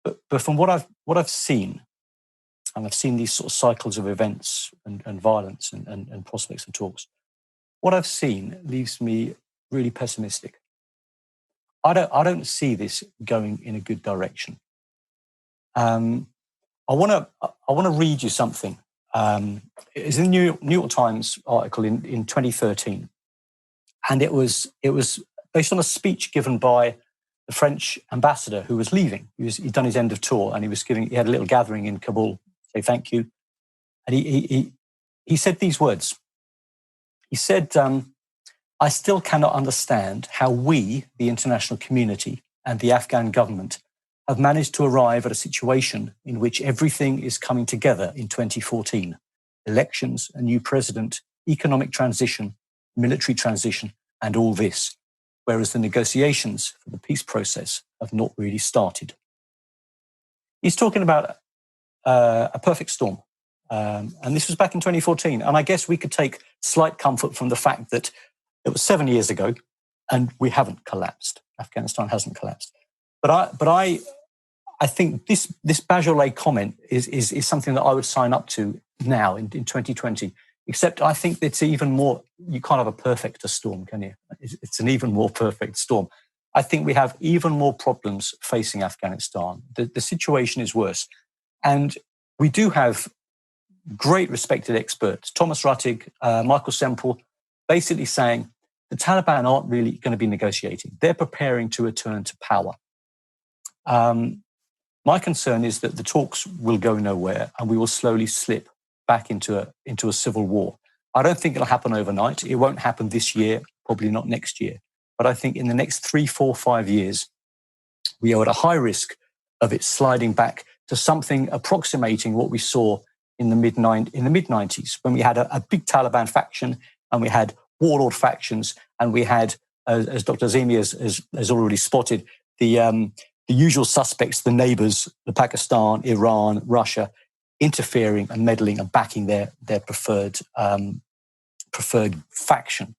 But from what I've seen, and I've seen these sort of cycles of events and violence and prospects and talks, what I've seen leaves me really pessimistic. I don't see this going in a good direction. I want to read you something. It's in the New York Times article in 2013, and it was based on a speech given by the French ambassador who was leaving. He'd done his end of tour, and he had a little gathering in Kabul, say thank you, and he said these words. He said, "I still cannot understand how we, the international community, and the Afghan government have managed to arrive at a situation in which everything is coming together in 2014. Elections, a new president, economic transition, military transition, and all this, whereas the negotiations for the peace process have not really started." He's talking about a perfect storm. And this was back in 2014. And I guess we could take slight comfort from the fact that it was 7 years ago and we haven't collapsed. Afghanistan hasn't collapsed. But I think this Beaujolais comment is something that I would sign up to now in 2020, except I think it's even more, you can't have a perfecter storm, can you? It's an even more perfect storm. I think we have even more problems facing Afghanistan. The situation is worse. And we do have great respected experts, Thomas Ruttig, Michael Semple, basically saying the Taliban aren't really going to be negotiating. They're preparing to return to power. My concern is that the talks will go nowhere and we will slowly slip back into a civil war. I don't think it'll happen overnight. It won't happen this year, probably not next year. But I think in the next 3, 4, 5 years, we are at a high risk of it sliding back to something approximating what we saw in the mid-90s, when we had a big Taliban faction and we had warlord factions and we had, as Dr. Azimi has already spotted, the usual suspects, the neighbors, the Pakistan, Iran, Russia, interfering and meddling and backing their preferred faction.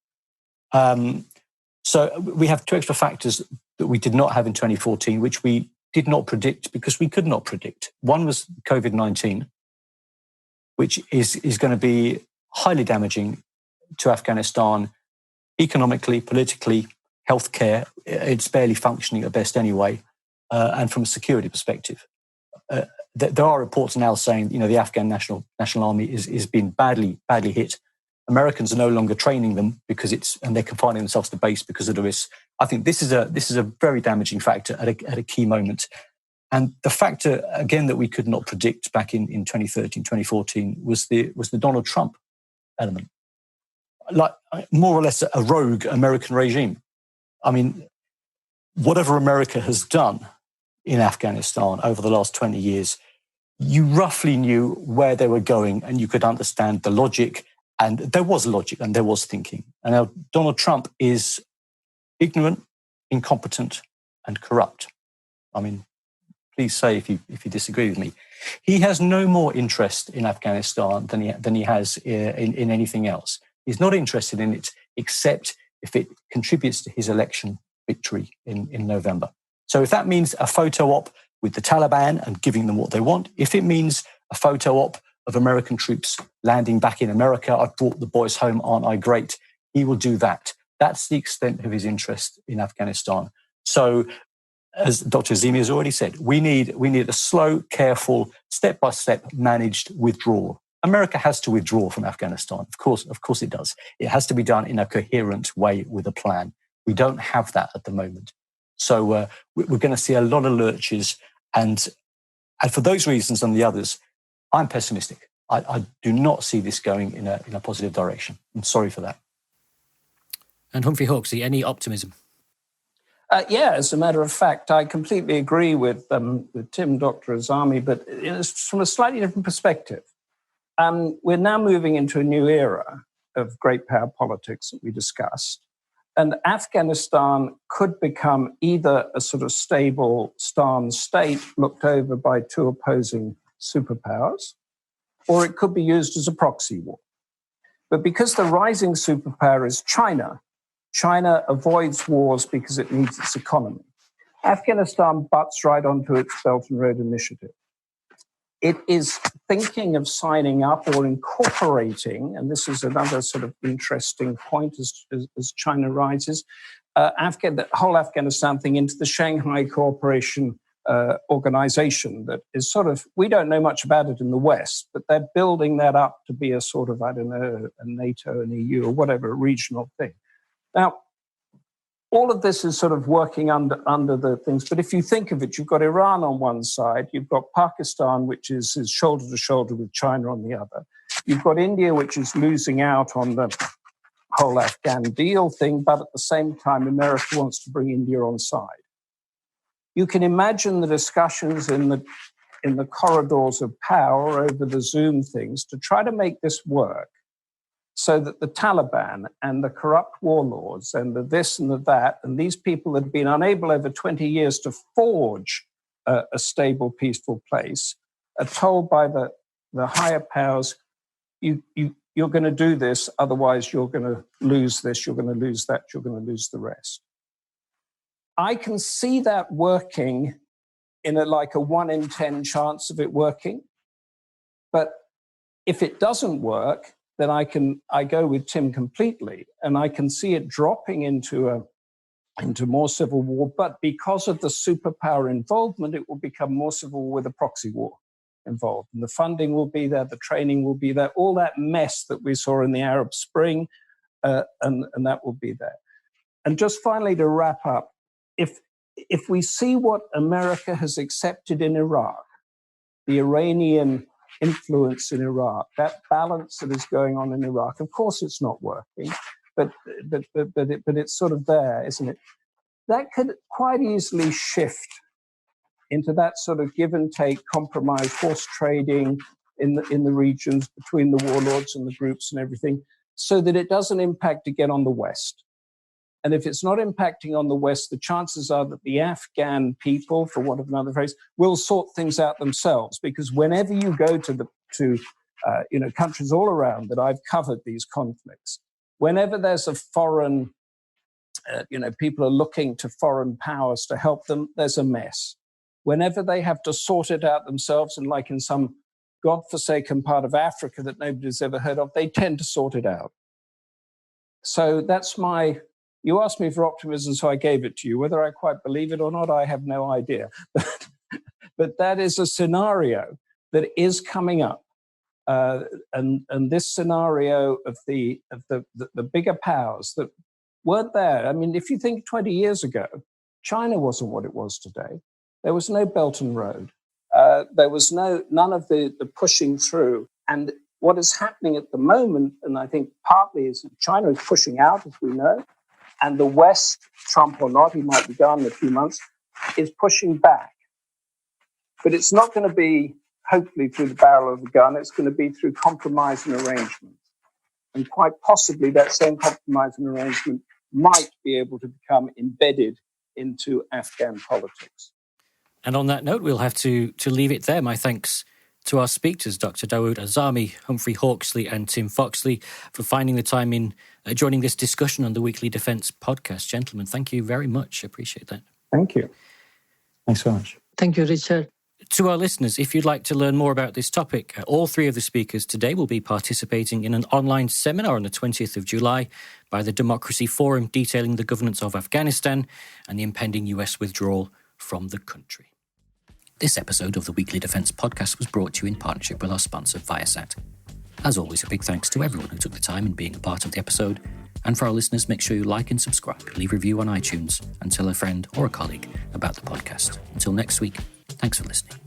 So we have two extra factors that we did not have in 2014, which we did not predict because we could not predict. One was COVID-19, which is going to be highly damaging to Afghanistan economically, politically, healthcare. It's barely functioning at best anyway. And from a security perspective, there are reports now saying, the Afghan National Army is being badly hit. Americans are no longer training them and they're confining themselves to base because of the risks. I think this is a very damaging factor at a key moment. And the factor, again, that we could not predict back in 2013, 2014 was the Donald Trump element. Like more or less a rogue American regime. I mean, whatever America has done in Afghanistan over the last 20 years, you roughly knew where they were going and you could understand the logic. And there was logic and there was thinking. And now Donald Trump is ignorant, incompetent, and corrupt. I mean, please say if you disagree with me. He has no more interest in Afghanistan than he has in anything else. He's not interested in it except if it contributes to his election victory in November. So if that means a photo op with the Taliban and giving them what they want, if it means a photo op of American troops landing back in America, I've brought the boys home, aren't I great? He will do that. That's the extent of his interest in Afghanistan. So, as Dr. Azimi has already said, we need a slow, careful, step-by-step managed withdrawal. America has to withdraw from Afghanistan. Of course it does. It has to be done in a coherent way with a plan. We don't have that at the moment. So we're going to see a lot of lurches. And for those reasons and the others, I'm pessimistic. I do not see this going in a positive direction. I'm sorry for that. And Humphrey Hawksley, any optimism? Yeah, as a matter of fact, I completely agree with Tim, Dr. Azami, but it's from a slightly different perspective. We're now moving into a new era of great power politics that we discussed. And Afghanistan could become either a sort of stable state looked over by two opposing superpowers, or it could be used as a proxy war. But because the rising superpower is China avoids wars because it needs its economy. Afghanistan butts right onto its Belt and Road Initiative. It is thinking of signing up or incorporating, and this is another sort of interesting point as China rises, the whole Afghanistan thing into the Shanghai Cooperation Organization that is sort of, we don't know much about it in the West, but they're building that up to be a sort of, I don't know, a NATO, an EU, or whatever, a regional thing. Now, all of this is sort of working under the things. But if you think of it, you've got Iran on one side, you've got Pakistan, which is shoulder to shoulder with China on the other. You've got India, which is losing out on the whole Afghan deal thing, but at the same time, America wants to bring India on side. You can imagine the discussions in the corridors of power over the Zoom things to try to make this work, so that the Taliban and the corrupt warlords and the this and the that, and these people that have been unable over 20 years to forge a stable, peaceful place, are told by the higher powers, you're going to do this, otherwise you're going to lose this, you're going to lose that, you're going to lose the rest. I can see that working in like a 1 in 10 chance of it working. But if it doesn't work, then I go with Tim completely, and I can see it dropping into more civil war. But because of the superpower involvement, it will become more civil war with a proxy war involved. And the funding will be there, the training will be there, all that mess that we saw in the Arab Spring, and that will be there. And just finally to wrap up, if we see what America has accepted in Iraq, the Iranian influence in Iraq, that balance that is going on in Iraq, of course it's not working, but it's sort of there, isn't it? That could quite easily shift into that sort of give and take, compromise, horse trading in the regions between the warlords and the groups and everything, so that it doesn't impact again on the West. And if it's not impacting on the West, the chances are that the Afghan people, for want of another phrase, will sort things out themselves. Because whenever you go to countries all around that I've covered these conflicts, whenever there's a foreign, people are looking to foreign powers to help them, there's a mess. Whenever they have to sort it out themselves, and like in some godforsaken part of Africa that nobody's ever heard of, they tend to sort it out. So that's you asked me for optimism, so I gave it to you. Whether I quite believe it or not, I have no idea. But that is a scenario that is coming up. And this scenario of the bigger powers that weren't there. I mean, if you think 20 years ago, China wasn't what it was today. There was no Belt and Road. There was none of the pushing through. And what is happening at the moment, and I think partly is that China is pushing out, as we know, and the West, Trump or not, he might be gone in a few months, is pushing back. But it's not going to be, hopefully, through the barrel of the gun. It's going to be through compromise and arrangement. And quite possibly that same compromise and arrangement might be able to become embedded into Afghan politics. And on that note, we'll have to leave it there. My thanks to our speakers, Dr. Dawood Azami, Humphrey Hawksley and Tim Foxley, for finding the time in joining this discussion on the Weekly Defence podcast. Gentlemen, thank you very much. Appreciate that. Thank you. Thanks so much. Thank you, Richard. To our listeners, if you'd like to learn more about this topic, all three of the speakers today will be participating in an online seminar on the 20th of July by the Democracy Forum, detailing the governance of Afghanistan and the impending US withdrawal from the country. This episode of the Weekly Defence podcast was brought to you in partnership with our sponsor, Viasat. As always, a big thanks to everyone who took the time in being a part of the episode. And for our listeners, make sure you like and subscribe, leave a review on iTunes, and tell a friend or a colleague about the podcast. Until next week, thanks for listening.